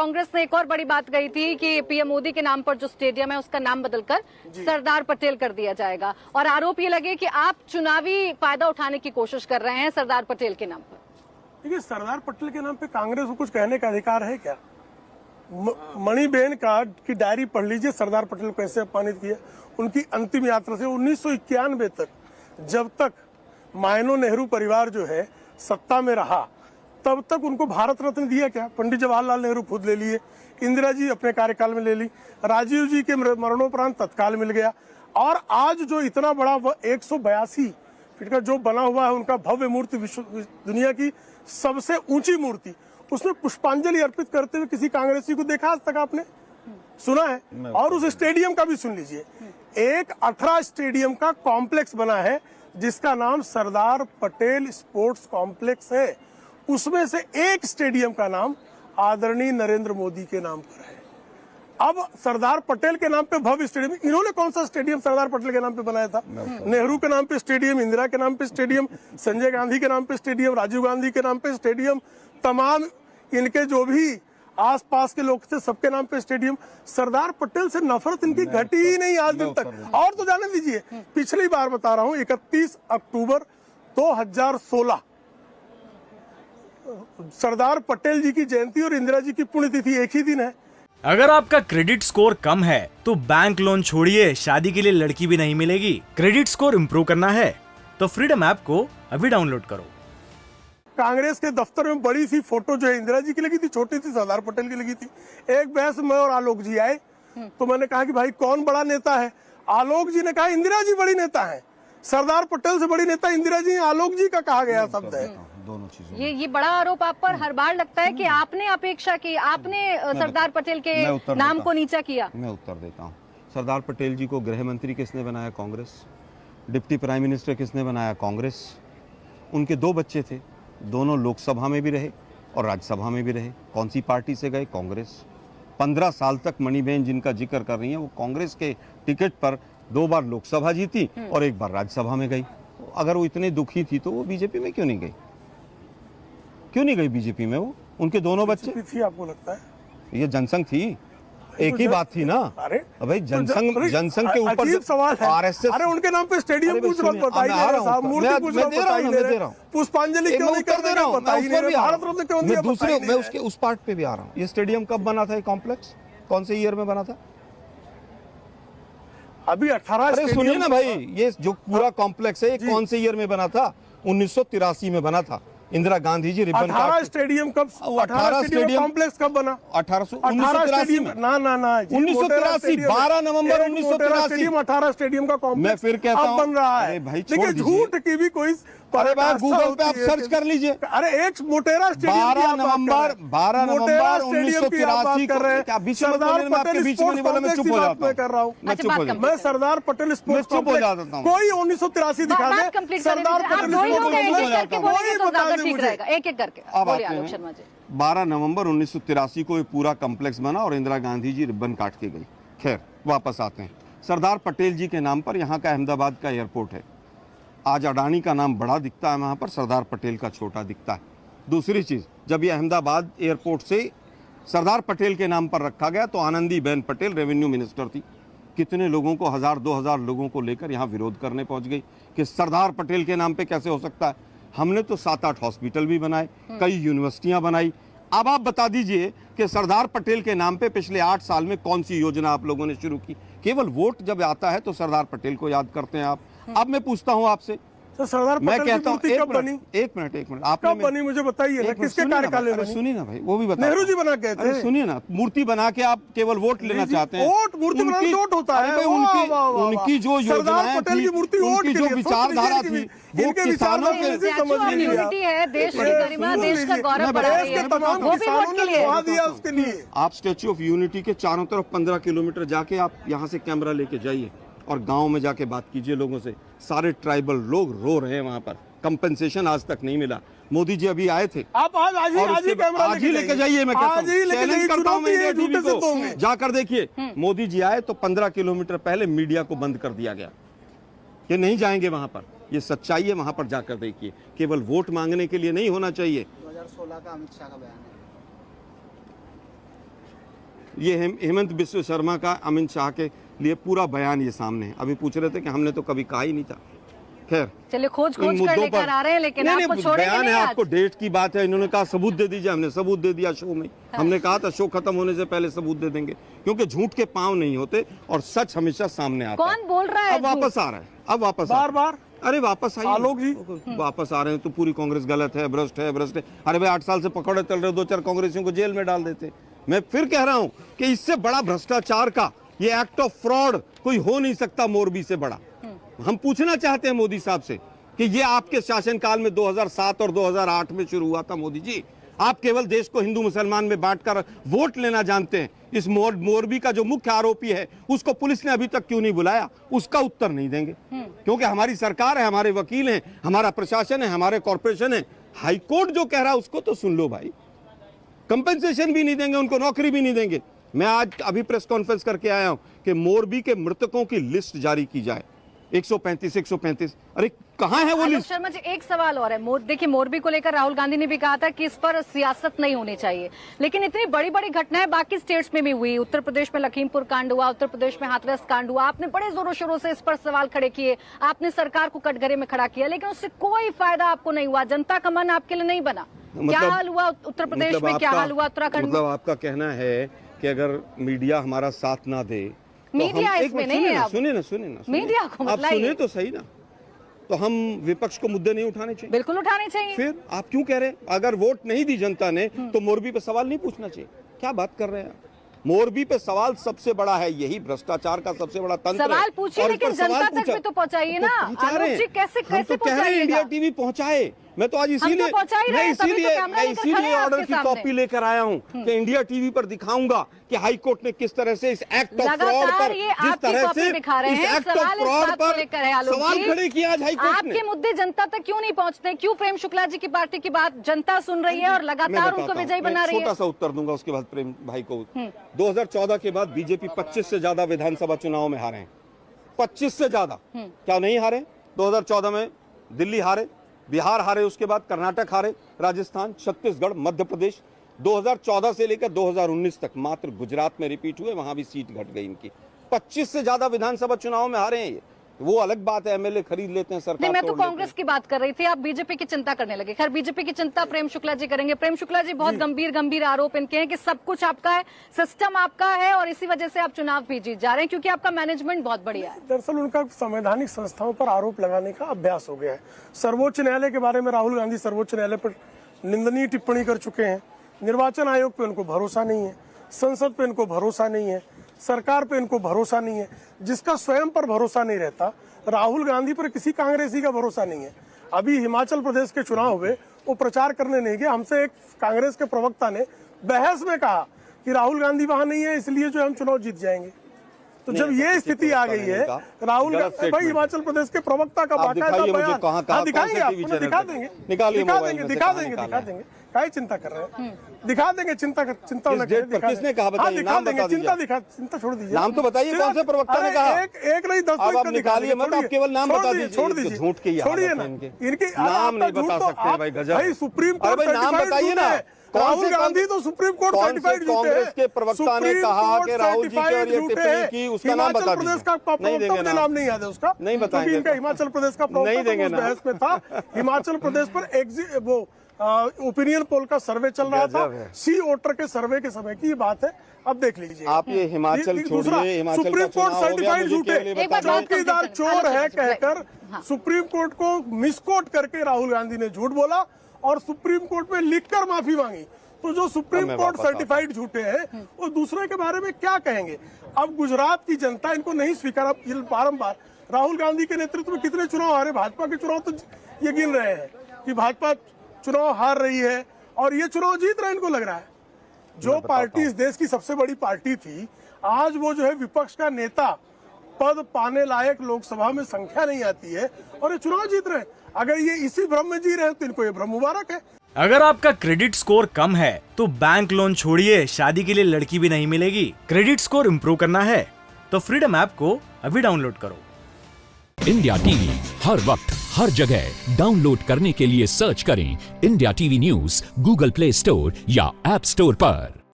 कांग्रेस ने एक और बड़ी बात कही थी कि पीएम मोदी के नाम पर जो स्टेडियम है उसका नाम बदलकर सरदार पटेल कर दिया जाएगा, और आरोप ये लगे कि आप चुनावी फायदा उठाने की कोशिश कर रहे हैं सरदार पटेल के नाम पर। देखिए, सरदार पटेल के नाम पे कांग्रेस को कुछ कहने का अधिकार है क्या? मणिबेन का की डायरी पढ़ लीजिए, सरदार पटेल को कैसे अपमानित किया। उनकी अंतिम यात्रा से 1991 तक, जब तक मायनो नेहरू परिवार जो है सत्ता में रहा, तब तक उनको भारत रत्न दिया क्या? पंडित जवाहरलाल नेहरू खुद ले लिए, इंदिरा जी अपने कार्यकाल में ले ली, राजीव जी के मरणोपरांत तत्काल मिल गया, और आज जो इतना बड़ा 182 फीट का जो बना हुआ है उनका भव्य मूर्ति, विश्व दुनिया की सबसे ऊंची मूर्ति, उसमें पुष्पांजलि अर्पित करते हुए किसी कांग्रेसी को देखा आज तक आपने? सुना है? और उस स्टेडियम का भी सुन लीजिए, एक 18 स्टेडियम का कॉम्प्लेक्स बना है जिसका नाम सरदार पटेल स्पोर्ट्स कॉम्प्लेक्स है। उसमें से एक स्टेडियम का नाम आदरणीय नरेंद्र मोदी के नाम पर है। अब सरदार पटेल के नाम पे भव्य स्टेडियम, इन्होंने कौन सा स्टेडियम सरदार पटेल के नाम पे बनाया था? नेहरू के नाम पे स्टेडियम, इंदिरा के नाम पे स्टेडियम, संजय गांधी के नाम पे स्टेडियम, राजीव गांधी के नाम पे स्टेडियम, तमाम इनके जो भी आसपास के लोग थे सबके नाम पे स्टेडियम। सरदार पटेल से नफरत इनकी घटी ही नहीं आज दिन तक। और तो जाने दीजिए, पिछली बार बता रहा हूं, 31 अक्टूबर 2016 सरदार पटेल जी की जयंती और इंदिरा जी की पुण्यतिथि एक ही दिन है। अगर आपका क्रेडिट स्कोर कम है तो बैंक लोन छोड़िए, शादी के लिए लड़की भी नहीं मिलेगी। क्रेडिट स्कोर इम्प्रूव करना है तो फ्रीडम ऐप को अभी डाउनलोड करो। कांग्रेस के दफ्तर में बड़ी सी फोटो जो है इंदिरा जी की लगी थी, छोटी थी सरदार पटेल की लगी थी। एक बहस में और आलोक जी आए तो मैंने कहा कि भाई कौन बड़ा नेता है? आलोक जी ने कहा इंदिरा जी बड़ी नेता है, सरदार पटेल से बड़ी नेता इंदिरा जी, आलोक जी का कहा गया शब्द है। दोनों चीजों ये बड़ा आरोप आप पर हर बार लगता है कि आपने अपेक्षा की, आपने सरदार पटेल के नाम को नीचा किया। मैं उत्तर देता हूँ। सरदार पटेल जी को गृह मंत्री किसने बनाया? कांग्रेस। डिप्टी प्राइम मिनिस्टर किसने बनाया? कांग्रेस। उनके 2 बच्चे थे, दोनों लोकसभा में भी रहे और राज्यसभा में भी रहे। कौन सी पार्टी से गए? कांग्रेस। 15 साल तक मणिबेन जिनका जिक्र कर रही हैं वो कांग्रेस के टिकट पर 2 बार लोकसभा जीती और 1 बार राज्यसभा में गई। अगर वो इतने दुखी थी तो वो बीजेपी में क्यों नहीं गई? क्यों नहीं गई बीजेपी में वो? उनके दोनों बच्चे थी, आपको लगता है? ये जनसंघ थी, एक ही बात थी ना। अरे भाई जनसंघ के ऊपर अजीब सवाल है। आरएसएस, अरे उनके नाम पे स्टेडियम पूछ रहा हूं, बता ही नहीं रहे, मूर्ति पूछ रहा हूं, बता ही नहीं रहे, पुष्पांजलि क्यों नहीं कर रहे, बता ही नहीं रहे, भारत रत्न क्यों नहीं, दूसरे मैं उसके उस पार्ट पे भी आ रहा हूँ। ये स्टेडियम कब बना था? ये कॉम्प्लेक्स कौन से ईयर में बना था? अभी 18। अरे सुनिए ना भाई, ये जो पूरा कॉम्प्लेक्स है ये कौन से ईयर में बना था? 1983 में बना था। इंदिरा गांधी जी रिबन 18 स्टेडियम कब, 18 स्टेडियम कॉम्प्लेक्स कब बना? 1983 में। ना 1983 12 नवंबर 1983 18 स्टेडियम का कॉम्प्लेक्स मैं फिर कहता हूं बन रहा है। देखिए, झूठ की भी कोई, अरे भाई गूगल पे आप सर्च कर लीजिए। अरे एक मोटेरा स्टेडियम 12 नवंबर 1983 कर रहे हैं। सरदार पटेल बीच में नहीं बोला, मैं चुप हो जाता हूं। कर रहा हूँ मैं चुप हो जाता हूं। मैं सरदार पटेल स्पोर्ट्स चुप हो जाता हूं। कोई 1983 दिखा दे, सरदार पटेल एक एक करके। अब आते हैं 12 नवंबर 1983 को ये पूरा कॉम्प्लेक्स बना और इंदिरा गांधी जी रिबन काट के गई। खैर वापस आते हैं। सरदार पटेल जी के नाम पर यहाँ का अहमदाबाद का एयरपोर्ट है। आज अडानी का नाम बड़ा दिखता है वहाँ पर, सरदार पटेल का छोटा दिखता है। दूसरी चीज़, जब ये अहमदाबाद एयरपोर्ट से सरदार पटेल के नाम पर रखा गया तो आनंदीबेन पटेल रेवेन्यू मिनिस्टर थी। कितने लोगों को, 1000-2000 लोगों को लेकर यहाँ विरोध करने पहुँच गई कि सरदार पटेल के नाम पे कैसे हो सकता है। हमने तो 7-8 हॉस्पिटल भी बनाए, कई यूनिवर्सिटियाँ बनाई। अब आप बता दीजिए कि सरदार पटेल के नाम पे पिछले 8 साल में कौन सी योजना आप लोगों ने शुरू की? केवल वोट जब आता है तो सरदार पटेल को याद करते हैं आप। अब मैं पूछता हूँ आपसे, सरदार मैं पटेल कहता हूँ की मूर्ति कब बनी? एक मिनट आपने कब बनी मुझे बताइए ना, किसके कार्यकाल में बनी? सुनिए ना भाई, वो भी बता। नेहरू जी बना गए थे। सुनिए ना, मूर्ति बना के आप केवल वोट लेना चाहते हैं। वोट, मूर्ति बनाना वोट होता है। उनकी जो योजनाएं थी, उनकी जो विचारधारा थी, वो किसानों के यूनिटी है, देश की गरिमा, देश का गौरव बढ़ा रही है, वो भी वोट के लिए दिया उसके लिए। आप स्टैच्यू ऑफ यूनिटी के चारों तरफ 15 किलोमीटर जाके आप यहाँ से कैमरा लेके जाइए और गांव में जाके बात कीजिए लोगों से। सारे ट्राइबल लोग रो रहे हैं वहाँ पर। कंपनसेशन आज तक नहीं मिला। मोदी जी अभी आए थे, आप आज ही लेके जाइए। मैं कहता हूं, चैलेंज करता हूं मैं इंडिया टीवी को, जाकर देखिए। मोदी जी आए तो 15 किलोमीटर पहले मीडिया को बंद कर दिया गया, ये नहीं जाएंगे वहां पर। ये सच्चाई है, वहां पर जाकर देखिए। केवल वोट मांगने के लिए नहीं होना चाहिए। 2016 का अमित शाह का बयान है। ये हेमंत बिस्व शर्मा का अमित शाह के लिए पूरा बयान ये सामने है। अभी पूछ रहे थे कि हमने तो कभी कहा ही नहीं था। खैर, चलिए खोज कर लेकर आ रहे हैं, लेकिन आपको छोड़ेंगे बयान नहीं है, आज। आपको डेट की बात है, इन्होंने कहा सबूत दे दीजिए, हमने सबूत दे दिया शो में। हमने कहा था शो खत्म होने से पहले सबूत दे देंगे, क्योंकि झूठ के पांव नहीं होते और सच हमेशा सामने आता है। कौन बोल रहा है अब वापस आ रहा है, अब वापस बार बार अरे वापस आइए आलोक जी। वापस आ रहे हैं तो पूरी कांग्रेस गलत है, भ्रष्ट है, भ्रष्ट है। अरे भाई 8 साल से पकौड़े तल रहे, 2-4 कांग्रेसियों को जेल में डाल देते। मैं फिर कह रहा हूं कि इससे बड़ा भ्रष्टाचार का ये एक्ट ऑफ फ्रॉड कोई हो नहीं सकता, मोरबी से बड़ा। हम पूछना चाहते हैं मोदी साहब से कि ये आपके शासनकाल में 2007 और 2008 में शुरू हुआ था। मोदी जी, आप केवल देश को हिंदू मुसलमान में बांटकर वोट लेना जानते हैं। इस मोरबी का जो मुख्य आरोपी है उसको पुलिस ने अभी तक क्यों नहीं बुलाया, उसका उत्तर नहीं देंगे, क्योंकि हमारी सरकार है, हमारे वकील हैं, हमारा प्रशासन है, हमारे कॉर्पोरेशन है। हाईकोर्ट जो कह रहा है उसको तो सुन लो भाई। कंपेंसेशन भी नहीं देंगे, उनको नौकरी भी नहीं देंगे। मैं आज अभी प्रेस कॉन्फ्रेंस करके आया हूं कि मोरबी के मृतकों की लिस्ट जारी की जाए। 135। अरे कहां है वो आलोक लिस्ट? शर्मा जी, एक सवाल और है। देखिए, मोरबी को लेकर राहुल गांधी ने भी कहा था कि इस पर सियासत नहीं होनी चाहिए, लेकिन इतनी बड़ी बड़ी घटनाएं बाकी स्टेट्स में भी हुई। उत्तर प्रदेश में लखीमपुर कांड हुआ, उत्तर प्रदेश में हाथरस कांड हुआ। आपने बड़े जोरों शोरों से इस पर सवाल खड़े किए, आपने सरकार को कटघरे में खड़ा किया, लेकिन उससे कोई फायदा आपको नहीं हुआ। जनता का मन आपके लिए नहीं बना। क्या हाल हुआ उत्तर प्रदेश में, क्या हाल हुआ उत्तराखंड में? मतलब आपका कहना है कि अगर मीडिया हमारा साथ ना दे तो मीडिया हम इसमें नहीं है। सुनिए ना मीडिया को आप मतलब सुनिए तो सही ना, तो हम विपक्ष को मुद्दे नहीं उठाने चाहिए? बिल्कुल उठाने चाहिए। फिर आप क्यों कह रहे हैं अगर वोट नहीं दी जनता ने तो मोरबी पे सवाल नहीं पूछना चाहिए? क्या बात कर रहे हैं? मोरबी पे सवाल सबसे बड़ा है, यही भ्रष्टाचार का सबसे बड़ा तंत्र है। सवाल पूछिए, और इस लेकिन पर सवाल जनता तक भी तो पहुंचाइए ना। पहुंचा रहे आलोक जी, हैं। कैसे हम तो कह रहे हैं इंडिया टीवी पहुंचाए। मैं तो आज इसीलिए पहुंचा ही रहे हैं, तभी तो कैमरा लेकर खड़े हैं ऑर्डर आपके की सामने। कॉपी लेकर आया हूं कि इंडिया टीवी पर दिखाऊंगा कि हाई कोर्ट ने किस तरह से इस एक्ट ऑफ फ्रॉड लगातार पर, ये जिस आपकी तरह कॉपी से दिखा रहे इस हैं। एक्ट ऑफ सवाल इस फ्रॉड बात को पर लेकर है आलोक सवाल जी। खड़े किया आज हाई कोर्ट ने। आपके मुद्दे जनता तक क्यों नहीं पहुंचते? क्यों प्रेम शुक्ला जी की पार्टी की बात जनता सुन रही है और लगातार उनको विजयी बना रही है? छोटा सा उत्तर दूंगा, उसके बाद प्रेम भाई को। 2014 के बाद बीजेपी 25 से ज्यादा विधानसभा चुनाव में हारे हैं। 25 से ज्यादा। क्या नहीं हारे? 2014 में दिल्ली हारे, बिहार हारे, उसके बाद कर्नाटक हारे, राजस्थान, छत्तीसगढ़, मध्य प्रदेश। 2014 से लेकर 2019 तक मात्र गुजरात में रिपीट हुए, वहां भी सीट घट गई इनकी। 25 से ज्यादा विधानसभा चुनाव में हारे हैं ये। वो अलग बात है, एमएलए खरीद लेते हैं, सरकार नहीं, मैं तो तोड़ लेते कांग्रेस की बात कर रही थी, आप बीजेपी की चिंता करने लगे। खैर, बीजेपी की चिंता प्रेम शुक्ला जी करेंगे। प्रेम शुक्ला जी, बहुत गंभीर आरोप इनके हैं कि सब कुछ आपका है, सिस्टम आपका है और इसी वजह से आप चुनाव भी जीत जा रहे हैं, क्योंकि आपका मैनेजमेंट बहुत बढ़िया है। दरअसल उनका संवैधानिक संस्थाओं पर आरोप लगाने का अभ्यास हो गया है। सर्वोच्च न्यायालय के बारे में राहुल गांधी सर्वोच्च न्यायालय पर निंदनीय टिप्पणी कर चुके हैं। निर्वाचन आयोग पे उनको भरोसा नहीं है, संसद पे इनको भरोसा नहीं है, सरकार पे इनको भरोसा नहीं है। जिसका स्वयं पर भरोसा नहीं रहता, राहुल गांधी पर किसी कांग्रेसी का भरोसा नहीं है। अभी हिमाचल प्रदेश के चुनाव हुए, वो प्रचार करने नहीं गए। हमसे एक कांग्रेस के प्रवक्ता ने बहस में कहा कि राहुल गांधी वहां नहीं है, इसलिए जो हम चुनाव जीत जाएंगे। तो जब ये स्थिति आ गई है, राहुल गांधी भाई हिमाचल प्रदेश के प्रवक्ता का बाकायदा बयान, हाँ दिखाएंगे, आपको दिखा देंगे। काहे चिंता कर रहे हैं? दिखा देंगे, चिंता होना किसने कहा? बताइए, नाम बता दीजिए। चिंता छोड़ दीजिए, नाम तो बताइए, कौन से प्रवक्ता ने कहा? एक नहीं 10 अब आप निकालिए मत, आप केवल नाम बता दीजिए। छोड़ दीजिए, झूठ की छोड़िए ना इनके नाम नहीं बता सकते भाई, गजब। भाई सुप्रीम कोर्ट नाम बताइए ना। राहुल गांधी तो सुप्रीम कोर्ट सर्टिफाइड झूठे हैं। कांग्रेस के प्रवक्ता ने कहा कि राहुल जी की और ये टिप्पणी की, उसका नाम बता दीजिए। हिमाचल प्रदेश का प्रवक्ता, नाम नहीं याद है उसका, नहीं बताएंगे। इनका हिमाचल प्रदेश का प्रवक्ता बहस में था। हिमाचल प्रदेश पर वो ओपिनियन पोल का सर्वे चल रहा था, सी वोटर के सर्वे के समय की ये बात है। अब देख लीजिए, आप ये हिमाचल छोड़िए, हिमाचल का सुप्रीम कोर्ट चुनाव हो गया, सर्टिफाइड झूठे, चौकीदार चोर है कहकर सुप्रीम कोर्ट को मिसकोट करके राहुल गांधी ने झूठ बोला और सुप्रीम कोर्ट में लिखकर माफी मांगी। तो जो सुप्रीम कोर्ट सर्टिफाइड झूठे हैं वो दूसरे के बारे में क्या कहेंगे? अब गुजरात की जनता इनको नहीं स्वीकार। बारंबार राहुल गांधी के नेतृत्व में कितने चुनाव हारे, भाजपा के चुनाव तो ये गिन रहे हैं कि भाजपा चुनाव हार रही है और ये चुनाव जीत रहा है, इनको लग रहा है। जो पार्टी इस देश की सबसे बड़ी पार्टी थी, आज वो जो है विपक्ष का नेता पद पाने लायक लोकसभा में संख्या नहीं आती है और ये चुनाव जीत रहे हैं। अगर ये इसी भ्रम में जी रहे हैं तो इनको ये भ्रम मुबारक है। अगर आपका क्रेडिट स्कोर कम है तो बैंक लोन छोड़िए, शादी के लिए लड़की भी नहीं मिलेगी। क्रेडिट स्कोर इम्प्रूव करना है तो फ्रीडम ऐप को अभी डाउनलोड करो। इंडिया टीवी हर वक्त हर जगह डाउनलोड करने के लिए सर्च करें India TV news Google play store या ऐप स्टोर पर।